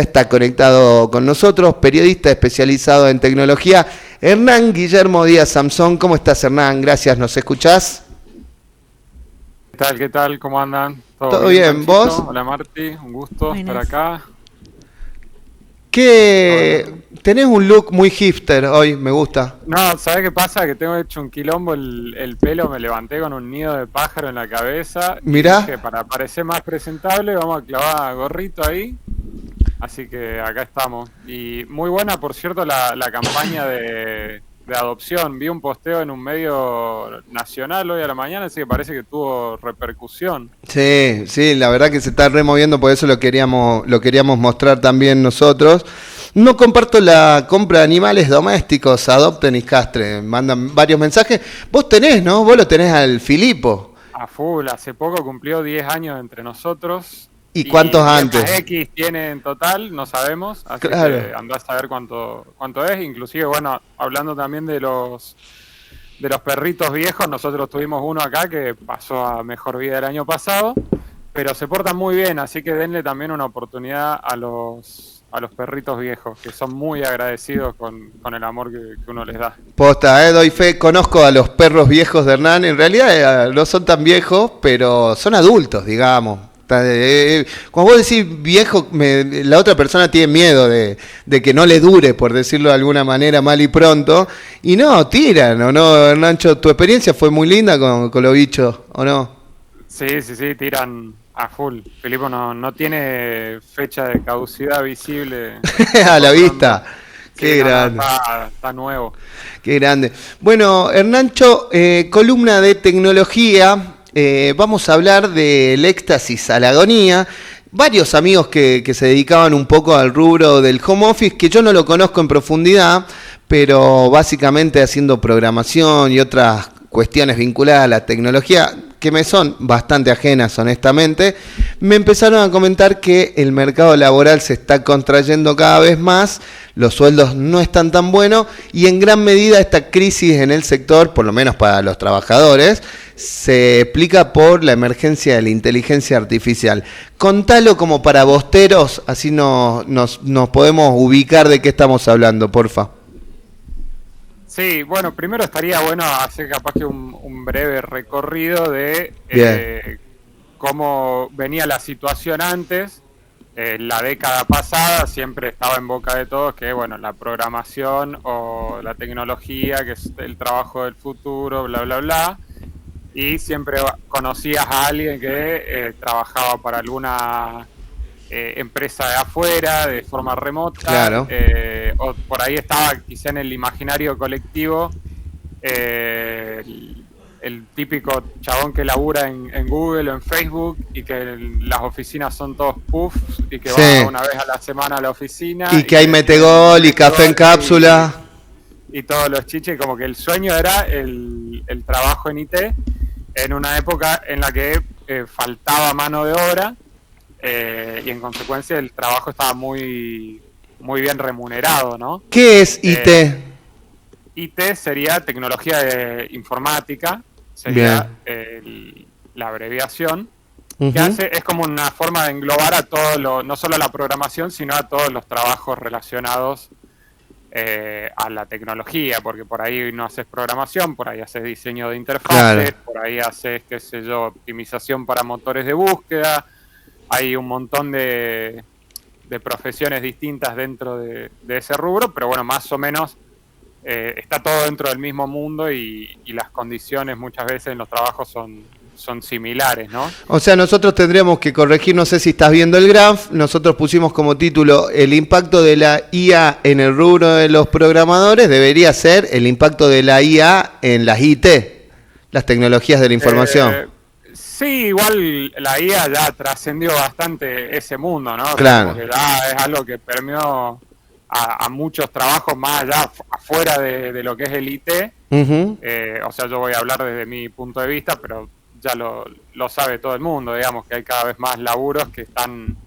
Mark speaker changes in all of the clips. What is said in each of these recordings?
Speaker 1: Está conectado con nosotros, periodista especializado en tecnología, Hernán Guillermo Díaz Samson. ¿Cómo estás, Hernán? Gracias, ¿nos escuchás?
Speaker 2: ¿Qué tal? ¿Qué tal? ¿Cómo andan? ¿Todo
Speaker 1: ¿Todo
Speaker 2: bien,
Speaker 1: bien? ¿Vos?
Speaker 2: Panchito? Hola, Marti. Un gusto estar
Speaker 3: Buenas.
Speaker 2: acá. ¿Todo bien?
Speaker 1: Tenés un look muy hipster hoy, me gusta.
Speaker 2: No, ¿sabés qué pasa? Que tengo hecho un quilombo el pelo, me levanté con un nido de pájaro en la cabeza y dije,
Speaker 1: Mirá,
Speaker 2: para parecer más presentable, vamos a clavar gorrito ahí. Así que acá estamos. Y muy buena, por cierto, la campaña de adopción. Vi un posteo en un medio nacional hoy a la mañana, así que parece que tuvo repercusión.
Speaker 1: sí, sí, la verdad que se está removiendo, por eso lo queríamos mostrar también nosotros. No comparto la compra de animales domésticos, adopten y castren, mandan varios mensajes. Vos tenés, ¿no? Vos lo tenés al Filipo.
Speaker 2: A full, hace poco cumplió 10 años entre nosotros
Speaker 1: ¿Y cuántos
Speaker 2: y 10 más
Speaker 1: antes?
Speaker 2: X tiene en total, no sabemos, así
Speaker 1: Claro.
Speaker 2: que andá a saber cuánto es. Inclusive, bueno, hablando también de los perritos viejos, nosotros tuvimos uno acá que pasó a mejor vida el año pasado, pero se portan muy bien, así que denle también una oportunidad a los perritos viejos, que son muy agradecidos con el amor que uno les da.
Speaker 1: Posta, doy fe, conozco a los perros viejos de Hernán, en realidad no son tan viejos, pero son adultos, digamos. Cuando vos decís viejo, la otra persona tiene miedo de que no le dure, por decirlo de alguna manera, mal y pronto, y no, tiran, ¿o no, Hernancho? Tu experiencia fue muy linda con los bichos, ¿o no?
Speaker 2: Sí, sí, sí, tiran a full. Filipo no tiene fecha de caducidad visible
Speaker 1: A
Speaker 2: por
Speaker 1: la
Speaker 2: lo pronto.
Speaker 1: vista,
Speaker 2: Sí,
Speaker 1: qué
Speaker 2: no,
Speaker 1: grande.
Speaker 2: está nuevo.
Speaker 1: Qué grande. Bueno, Hernancho, columna de tecnología. Vamos a hablar del éxtasis a la agonía. Varios amigos que se dedicaban un poco al rubro del home office, que yo no lo conozco en profundidad, pero básicamente haciendo programación y otras cuestiones vinculadas a la tecnología que me son bastante ajenas, honestamente, me empezaron a comentar que el mercado laboral se está contrayendo cada vez más, los sueldos no están tan buenos y en gran medida esta crisis en el sector, por lo menos para los trabajadores, se explica por la emergencia de la inteligencia artificial. Contalo como para bosteros, así nos podemos ubicar de qué estamos hablando, porfa.
Speaker 2: Sí, bueno, primero estaría bueno hacer capaz que un breve recorrido de
Speaker 1: Bien.
Speaker 2: cómo venía la situación antes. La década pasada siempre estaba en boca de todos que, bueno, la programación o la tecnología, que es el trabajo del futuro, bla, bla, bla. Y siempre conocías a alguien que trabajaba para alguna empresa de afuera, de forma remota,
Speaker 1: Claro.
Speaker 2: o por ahí estaba quizá en el imaginario colectivo el típico chabón que labura en Google o en Facebook y que las oficinas son todos puffs y que va
Speaker 1: Sí.
Speaker 2: una vez a la semana a la oficina
Speaker 1: Y
Speaker 2: y
Speaker 1: que hay
Speaker 2: que tienen
Speaker 1: metegol y café en
Speaker 2: metegol
Speaker 1: cápsula.
Speaker 2: y todos los chiches, como que el sueño era el trabajo en IT en una época en la que faltaba mano de obra y en consecuencia el trabajo estaba muy, muy bien remunerado, ¿no?
Speaker 1: ¿Qué es
Speaker 2: Eh,
Speaker 1: IT?
Speaker 2: IT sería tecnología de informática,
Speaker 1: Bien.
Speaker 2: sería la abreviación, que
Speaker 1: Ujú.
Speaker 2: hace, es como una forma de englobar a todo no solo a la programación, sino a todos los trabajos relacionados a la tecnología, porque por ahí no haces programación, por ahí haces diseño de
Speaker 1: Claro.
Speaker 2: interfaces, por ahí haces, qué sé yo, optimización para motores de búsqueda, hay un montón de profesiones distintas dentro de ese rubro, pero bueno, más o menos está todo dentro del mismo mundo y las condiciones muchas veces en los trabajos son similares, ¿no?
Speaker 1: O sea, nosotros tendríamos que corregir, no sé si estás viendo el graph, nosotros pusimos como título el impacto de la IA en el rubro de los programadores, debería ser el impacto de la IA en las IT, las tecnologías de la información.
Speaker 2: Eh, sí, igual la IA ya trascendió bastante ese mundo, ¿no? O sea, como
Speaker 1: Claro.
Speaker 2: que ya es algo que permeó a muchos trabajos más allá, afuera de lo que es el IT.
Speaker 1: Ujú.
Speaker 2: O sea, yo voy a hablar desde mi punto de vista, pero ya lo sabe todo el mundo, digamos, que hay cada vez más laburos que están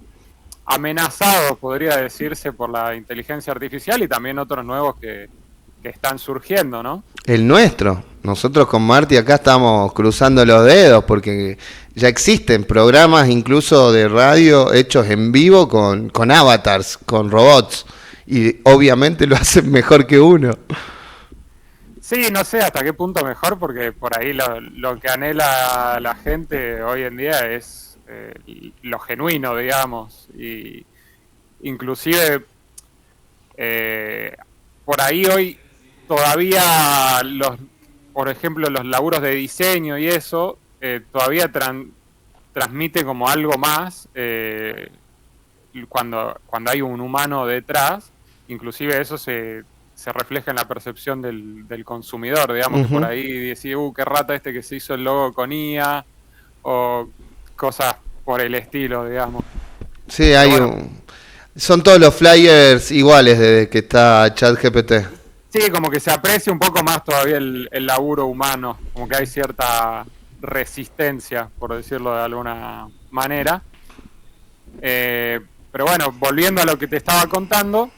Speaker 2: amenazados, podría decirse, por la inteligencia artificial y también otros nuevos están surgiendo, ¿no?
Speaker 1: El nuestro. Nosotros con Marty acá estamos cruzando los dedos porque ya existen programas incluso de radio hechos en vivo con avatars, con robots. Y obviamente lo hacen mejor que uno.
Speaker 2: Sí, no sé hasta qué punto mejor, porque por ahí lo que anhela la gente hoy en día es lo genuino, digamos. Y inclusive por ahí hoy todavía por ejemplo, los laburos de diseño y eso, todavía transmite como algo más cuando hay un humano detrás. Inclusive eso se refleja en la percepción del consumidor, digamos, que por ahí decía, qué rata este que se hizo el logo con IA, o cosas por el estilo, digamos.
Speaker 1: Sí, hay son todos los flyers iguales desde que está ChatGPT.
Speaker 2: Sí, como que se aprecia un poco más todavía el laburo humano, como que hay cierta resistencia, por decirlo de alguna manera. Pero bueno, volviendo a lo que te estaba contando,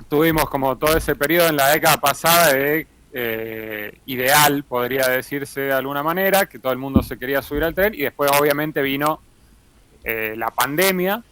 Speaker 2: tuvimos como todo ese periodo en la década pasada de ideal, podría decirse de alguna manera, que todo el mundo se quería subir al tren, y después obviamente vino la pandemia,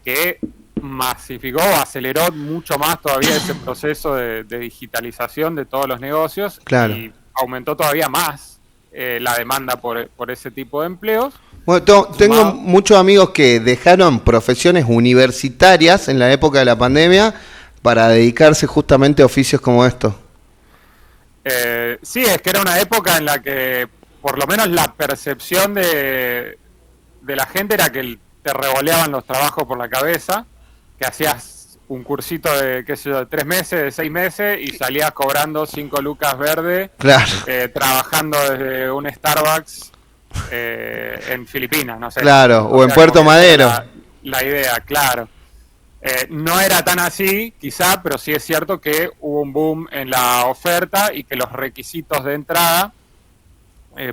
Speaker 2: que masificó, aceleró mucho más todavía ese proceso de digitalización de todos los negocios.
Speaker 1: Claro.
Speaker 2: Y aumentó todavía más la demanda por ese tipo de empleos.
Speaker 1: Bueno, tengo muchos amigos que dejaron profesiones universitarias en la época de la pandemia para dedicarse justamente a oficios como estos.
Speaker 2: Sí, es que era una época en la que por lo menos la percepción de la gente era que te revoleaban los trabajos por la cabeza, que hacías un cursito de, qué sé yo, de 3 meses, de 6 meses, y salías cobrando 5 lucas verdes,
Speaker 1: claro.
Speaker 2: Trabajando desde un Starbucks en Filipinas, no sé.
Speaker 1: Claro, o en Puerto Madero.
Speaker 2: La idea, claro. No era tan así, quizá, pero sí es cierto que hubo un boom en la oferta y que los requisitos de entrada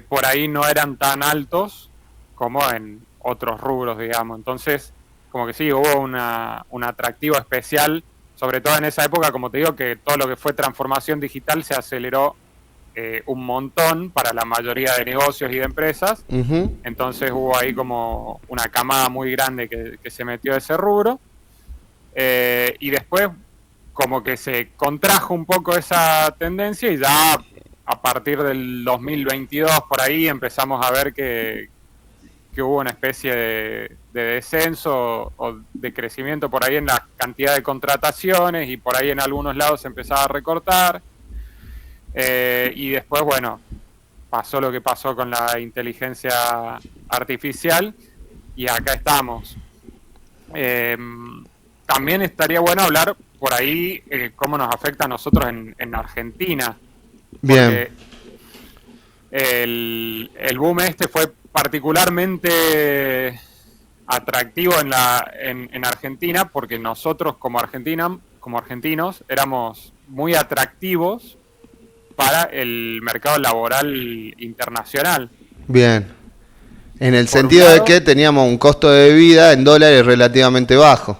Speaker 2: por ahí no eran tan altos como en otros rubros, digamos. Entonces, como que sí, hubo un atractivo especial, sobre todo en esa época, como te digo, que todo lo que fue transformación digital se aceleró un montón para la mayoría de negocios y de empresas. Entonces hubo ahí como una camada muy grande que se metió a ese rubro. Y después como que se contrajo un poco esa tendencia, y ya a partir del 2022 por ahí empezamos a ver que hubo una especie de descenso o de crecimiento por ahí en la cantidad de contrataciones, y por ahí en algunos lados se empezaba a recortar. Y después, bueno, pasó lo que pasó con la inteligencia artificial, y acá estamos. También estaría bueno hablar por ahí cómo nos afecta a nosotros en Argentina.
Speaker 1: Bien.
Speaker 2: El boom este fue particularmente atractivo en Argentina, porque nosotros como argentinos éramos muy atractivos para el mercado laboral internacional.
Speaker 1: Bien. En el sentido de que teníamos un costo de vida en dólares relativamente bajo.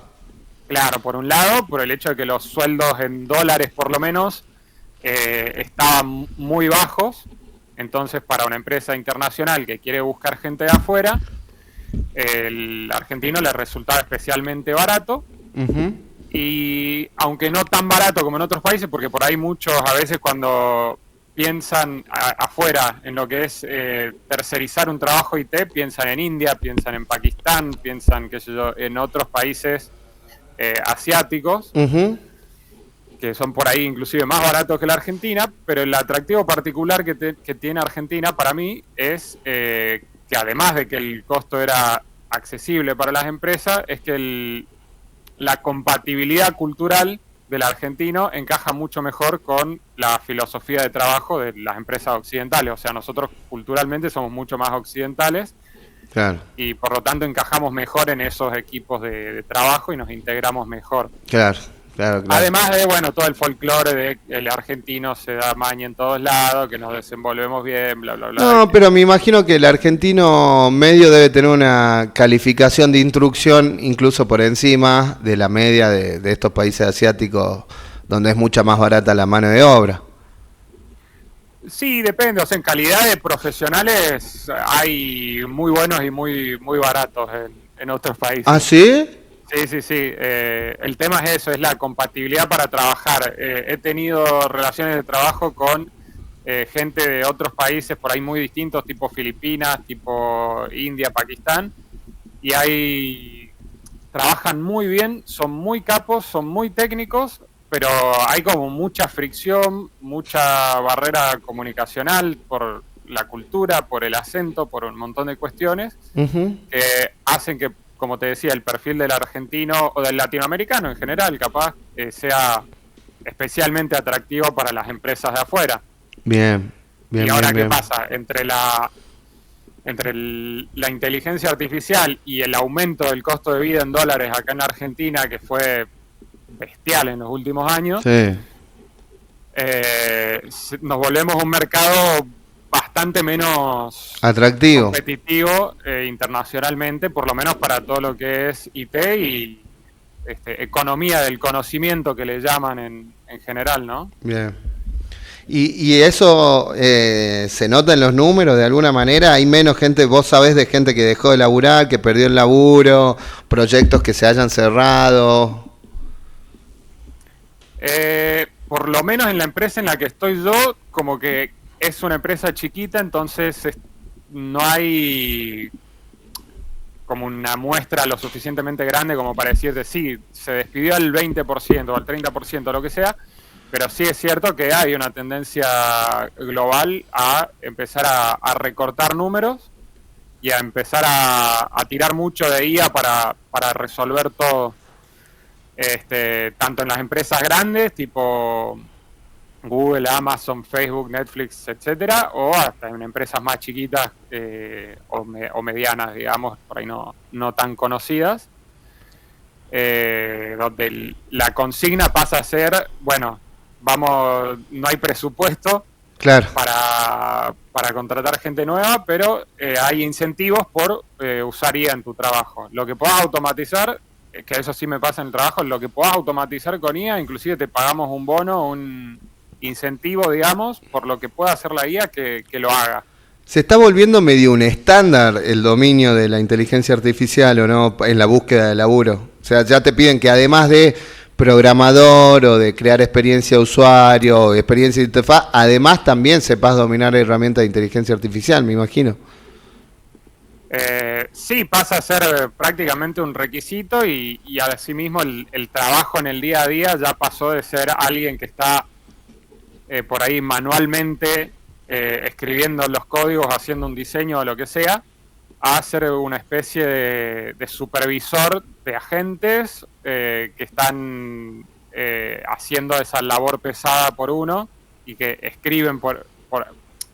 Speaker 2: Claro, por un lado, por el hecho de que los sueldos en dólares por lo menos estaban muy bajos. Entonces, para una empresa internacional que quiere buscar gente de afuera, el argentino le resultaba especialmente barato. Y aunque no tan barato como en otros países, porque por ahí muchos a veces cuando piensan afuera en lo que es tercerizar un trabajo IT, piensan en India, piensan en Pakistán, piensan, qué sé yo, en otros países asiáticos, que son por ahí inclusive más baratos que la Argentina. Pero el atractivo particular que tiene Argentina para mí es que además de que el costo era accesible para las empresas, es que la compatibilidad cultural del argentino encaja mucho mejor con la filosofía de trabajo de las empresas occidentales. O sea, nosotros culturalmente somos mucho más occidentales. Claro. Y por lo tanto encajamos mejor en esos equipos de trabajo y nos integramos mejor.
Speaker 1: Claro.
Speaker 2: Además de, bueno, todo el folclore de que el argentino se da maña en todos lados, que nos desenvolvemos bien, bla, bla, bla.
Speaker 1: No, pero me imagino que el argentino medio debe tener una calificación de instrucción incluso por encima de la media de estos países asiáticos donde es mucha más barata la mano de obra.
Speaker 2: Sí, depende, o sea, en calidad de profesionales hay muy buenos y muy baratos en otros países.
Speaker 1: ¿Ah, sí?
Speaker 2: Sí. El tema es eso, es la compatibilidad para trabajar. He tenido relaciones de trabajo con gente de otros países por ahí muy distintos, tipo Filipinas, tipo India, Pakistán, y trabajan muy bien, son muy capos, son muy técnicos, pero hay como mucha fricción, mucha barrera comunicacional por la cultura, por el acento, por un montón de cuestiones
Speaker 1: Uh-huh.
Speaker 2: que hacen que, como te decía, el perfil del argentino o del latinoamericano en general, capaz, sea especialmente atractivo para las empresas de afuera.
Speaker 1: Bien, bien,
Speaker 2: Y ahora,
Speaker 1: bien,
Speaker 2: ¿qué
Speaker 1: bien.
Speaker 2: pasa? La inteligencia artificial y el aumento del costo de vida en dólares acá en Argentina, que fue bestial en los últimos años,
Speaker 1: Sí,
Speaker 2: nos volvemos un mercado bastante menos
Speaker 1: atractivo.
Speaker 2: competitivo internacionalmente, por lo menos para todo lo que es IT y economía del conocimiento que le llaman en general, ¿no?
Speaker 1: Bien. Y eso se nota en los números de alguna manera. Hay menos gente, vos sabés de gente que dejó de laburar, que perdió el laburo, proyectos que se hayan cerrado.
Speaker 2: Por lo menos en la empresa en la que estoy yo, como que es una empresa chiquita, entonces no hay como una muestra lo suficientemente grande como para decirte, sí, se despidió al 20% o al 30%, lo que sea, pero sí es cierto que hay una tendencia global a empezar a recortar números y a empezar a tirar mucho de IA para resolver todo. Tanto en las empresas grandes, tipo Google, Amazon, Facebook, Netflix, etcétera, o hasta en empresas más chiquitas o medianas, digamos, por ahí no tan conocidas, donde la consigna pasa a ser, bueno, no hay presupuesto
Speaker 1: Claro.
Speaker 2: para contratar gente nueva, pero hay incentivos por usar IA en tu trabajo. Lo que puedas automatizar, que eso sí me pasa en el trabajo, lo que puedas automatizar con IA, inclusive te pagamos un bono, un incentivo, digamos, por lo que pueda hacer la IA que lo haga.
Speaker 1: Se está volviendo medio un estándar el dominio de la inteligencia artificial, ¿o no? En la búsqueda de laburo. O sea, ya te piden que además de programador o de crear experiencia de usuario o experiencia de interfaz, además también sepas dominar herramientas de inteligencia artificial, me imagino.
Speaker 2: Sí, pasa a ser prácticamente un requisito y asimismo el trabajo en el día a día ya pasó de ser alguien que está por ahí manualmente escribiendo los códigos, haciendo un diseño o lo que sea, a ser una especie de supervisor de agentes que están haciendo esa labor pesada por uno y que escriben por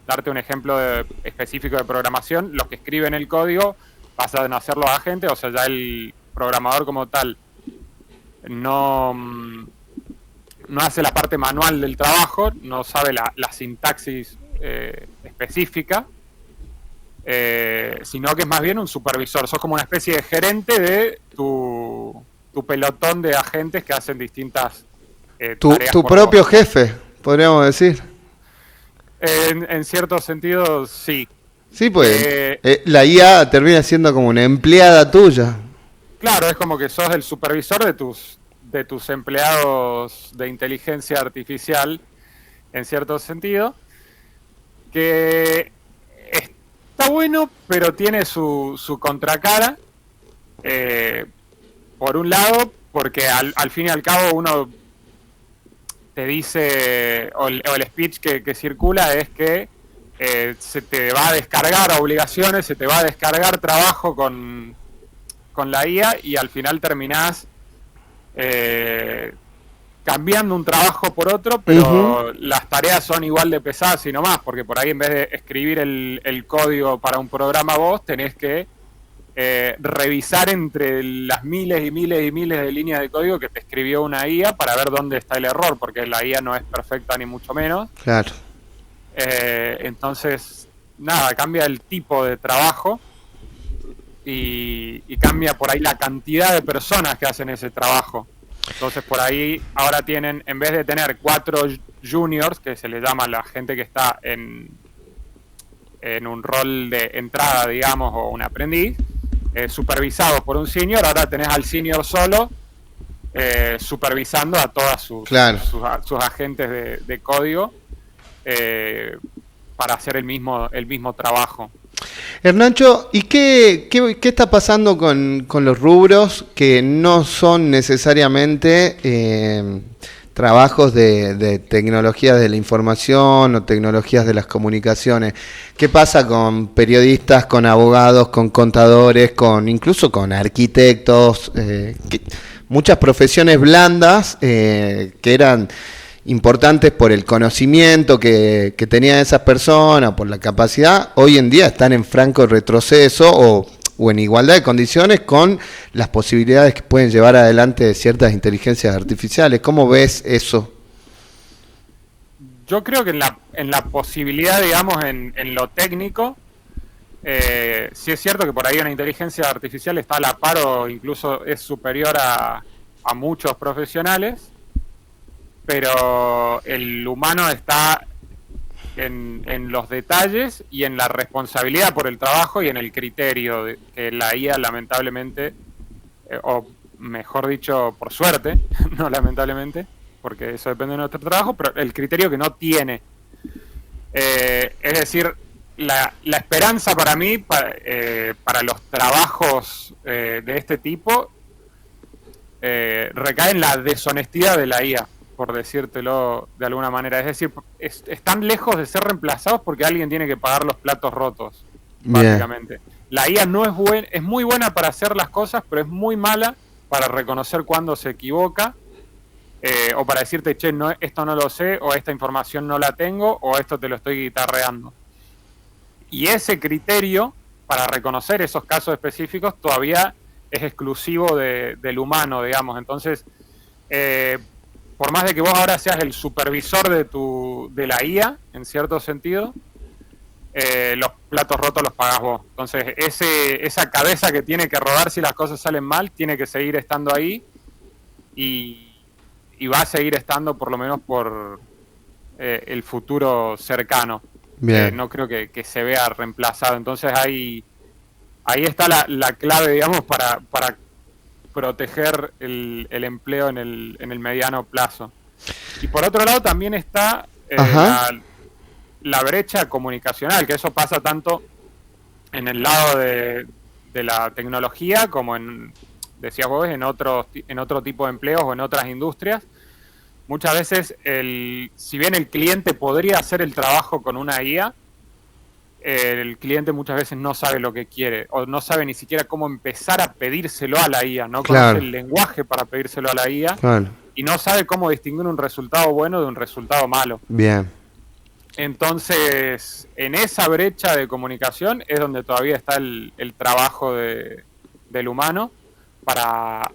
Speaker 2: darte un ejemplo específico de programación, los que escriben el código pasan a ser los agentes, o sea, ya el programador como tal no hace la parte manual del trabajo, no sabe la sintaxis específica, sino que es más bien un supervisor, sos como una especie de gerente de tu pelotón de agentes que hacen distintas tareas
Speaker 1: Tu
Speaker 2: por
Speaker 1: propio
Speaker 2: vos.
Speaker 1: jefe, podríamos decir.
Speaker 2: En cierto sentido, sí.
Speaker 1: Sí, pues
Speaker 2: Eh,
Speaker 1: la IA termina siendo como una empleada tuya.
Speaker 2: claro, es como que sos el supervisor de tus empleados de inteligencia artificial, en cierto sentido, que está bueno, pero tiene su contracara. Por un lado, porque al fin y al cabo uno te dice, o el speech que circula es que se te va a descargar obligaciones, se te va a descargar trabajo con la IA y al final terminás cambiando un trabajo por otro,
Speaker 1: Ujú.
Speaker 2: pero las tareas son igual de pesadas y no más, porque por ahí en vez de escribir el código para un programa vos, tenés que revisar entre las miles y miles y miles de líneas de código que te escribió una IA para ver dónde está el error, porque la IA no es perfecta ni mucho menos.
Speaker 1: Claro.
Speaker 2: Entonces, nada, cambia el tipo de trabajo y cambia por ahí la cantidad de personas que hacen ese trabajo. Entonces por ahí ahora tienen, en vez de tener 4 juniors, que se le llama a la gente que está en un rol de entrada, digamos, o un aprendiz, supervisados por un senior, ahora tenés al senior solo supervisando a todas
Speaker 1: Claro.
Speaker 2: sus agentes de código para hacer el mismo trabajo.
Speaker 1: Hernancho, ¿y qué está pasando con los rubros que no son necesariamente trabajos de tecnologías de la información o tecnologías de las comunicaciones? ¿Qué pasa con periodistas, con abogados, con contadores, incluso con arquitectos? Muchas profesiones blandas que eran importantes por el conocimiento que tenían esas personas, por la capacidad, hoy en día están en franco retroceso o en igualdad de condiciones con las posibilidades que pueden llevar adelante ciertas inteligencias artificiales. ¿Cómo ves eso?
Speaker 2: Yo creo que en la posibilidad, digamos, en lo técnico, sí es cierto que por ahí una inteligencia artificial está a la par o incluso es superior a muchos profesionales, pero el humano está en los detalles y en la responsabilidad por el trabajo y en el criterio que la IA lamentablemente, o mejor dicho, por suerte, no lamentablemente, porque eso depende de nuestro trabajo, pero el criterio que no tiene. Es decir, la esperanza para mí, para los trabajos de este tipo, recae en la deshonestidad de la IA, por decírtelo de alguna manera. Es decir, están lejos de ser reemplazados porque alguien tiene que pagar los platos rotos, básicamente. Bien. La IA no es muy buena para hacer las cosas, pero es muy mala para reconocer cuando se equivoca, o para decirte, che, no, esto no lo sé, o esta información no la tengo, o esto te lo estoy guitarreando. Y ese criterio, para reconocer esos casos específicos, todavía es exclusivo del humano, digamos. Entonces, por más de que vos ahora seas el supervisor de la IA, en cierto sentido, los platos rotos los pagás vos. Entonces, esa cabeza que tiene que rodar si las cosas salen mal, tiene que seguir estando ahí y va a seguir estando por lo menos por el futuro cercano. No creo que se vea reemplazado. Entonces, ahí está la clave, digamos, para proteger el empleo en el mediano plazo. Y por otro lado también está la brecha comunicacional, que eso pasa tanto en el lado de la tecnología como decías vos, en otro tipo de empleos o en otras industrias. Muchas veces, si bien el cliente podría hacer el trabajo con una IA, el cliente muchas veces no sabe lo que quiere o no sabe ni siquiera cómo empezar a pedírselo a la IA, no conoce el lenguaje para pedírselo a la IA y no sabe cómo distinguir un resultado bueno de un resultado malo.
Speaker 1: Bien.
Speaker 2: Entonces, en esa brecha de comunicación es donde todavía está el trabajo del humano para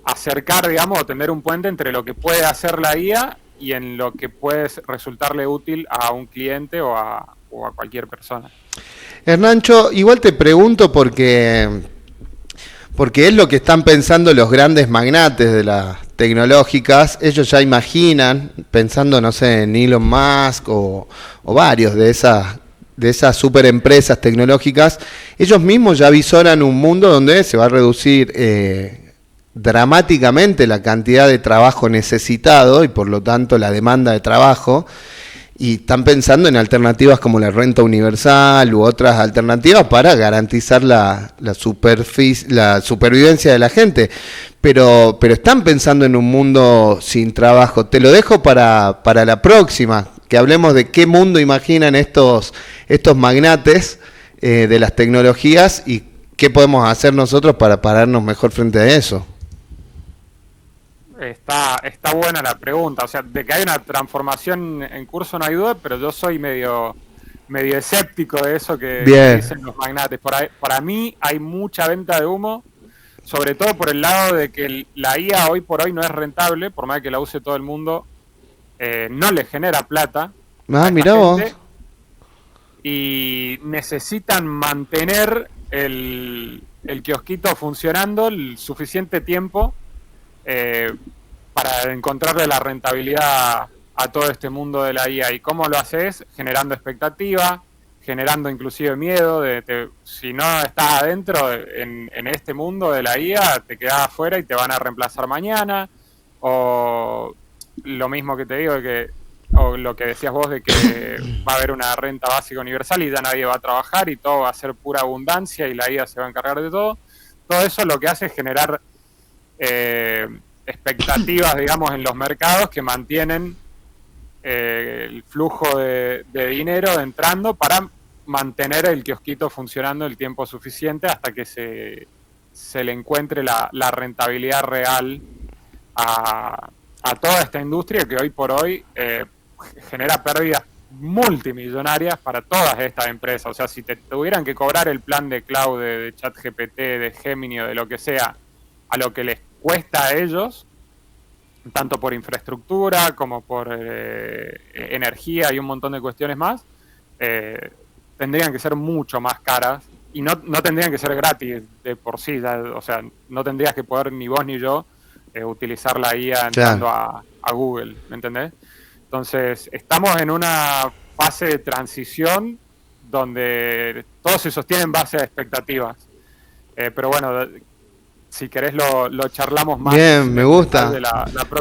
Speaker 2: acercar, digamos, o tender un puente entre lo que puede hacer la IA y en lo que puede resultarle útil a un cliente o a cualquier persona.
Speaker 1: Hernancho, igual te pregunto porque es lo que están pensando los grandes magnates de las tecnológicas. Ellos ya imaginan, pensando, no sé, en Elon Musk o varios de esas super empresas tecnológicas, ellos mismos ya visoran un mundo donde se va a reducir dramáticamente la cantidad de trabajo necesitado y por lo tanto la demanda de trabajo. Y están pensando en alternativas como la renta universal u otras alternativas para garantizar la supervivencia de la gente. Pero están pensando en un mundo sin trabajo. Te lo dejo para la próxima, que hablemos de qué mundo imaginan estos magnates de las tecnologías y qué podemos hacer nosotros para pararnos mejor frente a eso.
Speaker 2: Está buena la pregunta, o sea, de que hay una transformación en curso no hay duda, pero yo soy medio escéptico de eso que dicen los magnates. Para mí hay mucha venta de humo, sobre todo por el lado de que la IA hoy por hoy no es rentable, por más que la use todo el mundo, no le genera plata.
Speaker 1: Mirá vos.
Speaker 2: Y necesitan mantener el kiosquito funcionando el suficiente tiempo para encontrarle la rentabilidad a todo este mundo de la IA. ¿Y cómo lo haces? Generando expectativa, generando inclusive miedo. Si no estás adentro en este mundo de la IA, te quedás afuera y te van a reemplazar mañana. O lo mismo que te digo, o lo que decías vos de que va a haber una renta básica universal y ya nadie va a trabajar y todo va a ser pura abundancia y la IA se va a encargar de todo. Todo eso lo que hace es generar expectativas, digamos, en los mercados que mantienen el flujo de dinero entrando para mantener el kiosquito funcionando el tiempo suficiente hasta que se le encuentre la rentabilidad real a toda esta industria que hoy por hoy genera pérdidas multimillonarias para todas estas empresas. O sea, si te tuvieran que cobrar el plan de cloud de ChatGPT, de Gemini o de lo que sea, a lo que les cuesta a ellos, tanto por infraestructura como por energía y un montón de cuestiones más, tendrían que ser mucho más caras y no tendrían que ser gratis de por sí. O sea, no tendrías que poder ni vos ni yo utilizar la IA entrando a Google, ¿me entendés? Entonces, estamos en una fase de transición donde todo se sostiene en base a expectativas. Pero bueno, si querés lo charlamos más.
Speaker 1: Bien, me gusta.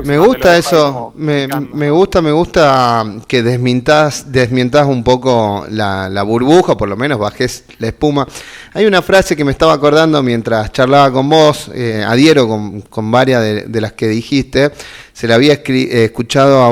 Speaker 1: Me gusta eso. Me gusta que desmientas un poco la burbuja, por lo menos bajes la espuma. Hay una frase que me estaba acordando mientras charlaba con vos, adhiero con varias de las que dijiste. Se la había escuchado a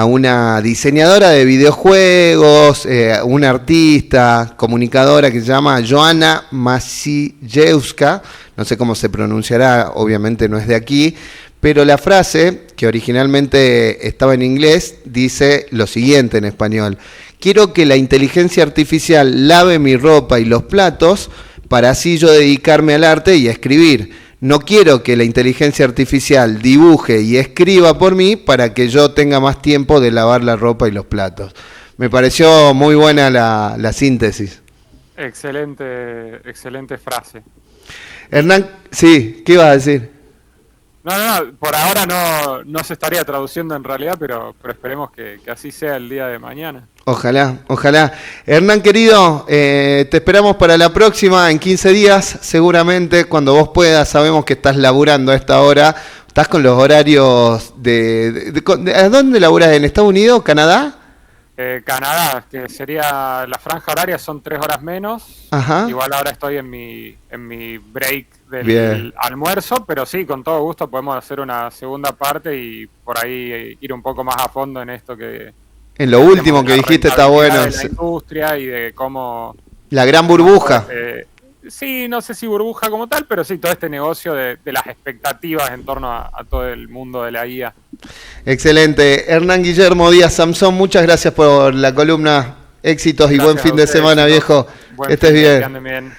Speaker 1: una diseñadora de videojuegos, una artista, comunicadora que se llama Joanna Maciejewska, no sé cómo se pronunciará, obviamente no es de aquí, pero la frase, que originalmente estaba en inglés, dice lo siguiente en español: quiero que la inteligencia artificial lave mi ropa y los platos para así yo dedicarme al arte y a escribir. No quiero que la inteligencia artificial dibuje y escriba por mí para que yo tenga más tiempo de lavar la ropa y los platos. Me pareció muy buena la síntesis.
Speaker 2: Excelente frase.
Speaker 1: Hernán, sí, ¿qué ibas a decir?
Speaker 2: No, por ahora no se estaría traduciendo en realidad, pero esperemos que así sea el día de mañana.
Speaker 1: Ojalá. Hernán, querido, te esperamos para la próxima, en 15 días, seguramente, cuando vos puedas. Sabemos que estás laburando a esta hora. ¿Estás con los horarios ¿a dónde laburás? ¿En Estados Unidos? ¿Canadá?
Speaker 2: Canadá, que sería la franja horaria, son 3 horas menos.
Speaker 1: Ajá.
Speaker 2: Igual ahora estoy en mi break del almuerzo, pero sí, con todo gusto podemos hacer una segunda parte y por ahí ir un poco más a fondo en esto que...
Speaker 1: En lo último que dijiste está bueno.
Speaker 2: De la industria y de cómo...
Speaker 1: La gran burbuja.
Speaker 2: Sí, no sé si burbuja como tal, pero sí, todo este negocio de las expectativas en torno a todo el mundo de la IA.
Speaker 1: Excelente. Hernán Guillermo Díaz Samson, muchas gracias por la columna. Éxitos y buen fin de semana, viejo.
Speaker 2: Que estés bien.